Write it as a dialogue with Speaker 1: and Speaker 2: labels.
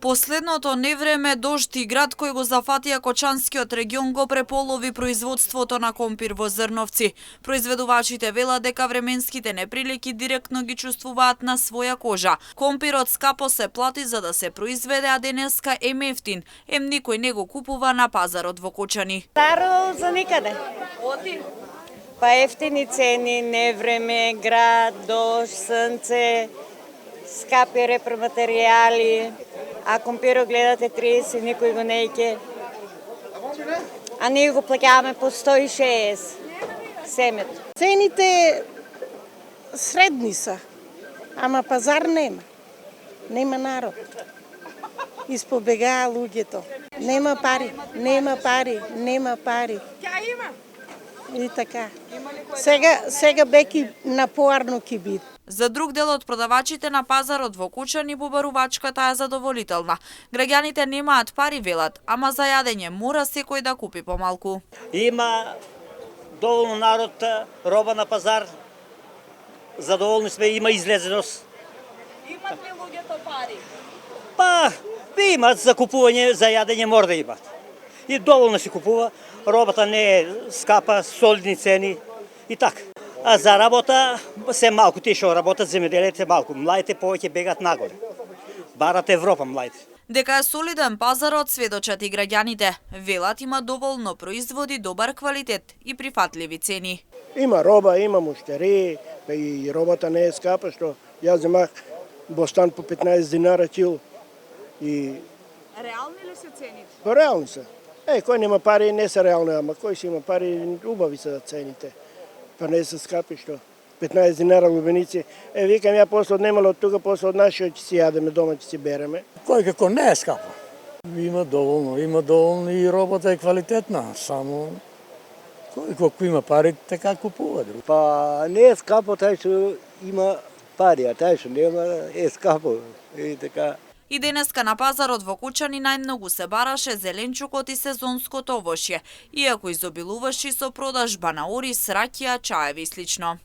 Speaker 1: Последното невреме, дожд и град кој го зафатија Кочанскиот регион го преполови производството на компир во Зрновци. Произведувачите велат дека временските неприлики директно ги чувствуваат на своја кожа. Компирот скапо се плати за да се произведе, а денеска е ефтин. Никој не го купува на пазарот во Кочани.
Speaker 2: Старо за никаде.
Speaker 1: Оти?
Speaker 2: Па ефтини цени, невреме, град, дожд, сонце, скапи репроматеријали. А компирот гледате 30, никој го не ике. А ние го плаќаваме по 160 семето.
Speaker 3: Цените средни са, ама пазар нема. Нема народ. Испобегаа луѓето. Нема пари, нема пари, нема пари.
Speaker 1: Ќе има?
Speaker 3: И така. Сега беки напоарно ќе биде.
Speaker 1: За друг дел од продавачите на пазарот во Кочани побарувачката е задоволителна. Граѓаните немаат пари, велат, ама за јадење мора секој да купи помалку.
Speaker 4: Има доволно народ, роба на пазар. Задоволни сме, има излезеност.
Speaker 1: Имат ли луѓето пари?
Speaker 4: Па, имат за купување, за јадење мора да имат. И доволно се купува, робата не е скапа, солидни цени и така. А за работа се малку, тие што работат земјоделите малку. Младите повеќе бегат нагоре. Барат Европа младите.
Speaker 1: Дека е солиден пазарот сведочат и граѓаните. Велат има доволно производи, добар квалитет и прифатливи цени.
Speaker 5: Има роба, има муштери, и робата не е скапа, што јас земах бостан по 15 динара кило. И
Speaker 1: Реални ли се цените?
Speaker 5: реални се. Кој нема пари не се реални, ама кој си има пари, убави се цените. Па не се скапи што 15 динара лубеници. Викам ја после однемало од тука, после од нашиот ќе си јадеме дома, ќе си береме.
Speaker 6: Кој како не е скапо. Има доволно и робота е квалитетна, само кој колку има пари, така купува.
Speaker 7: Па не е скапо тај што има пари, а тај што нема е скапо. И така.
Speaker 1: И денеска на пазарот во Кочани најмногу се бараше зеленчукот и сезонското овошје, иако изобилуваше со продажба на ориз, ракија, чаеви и слично.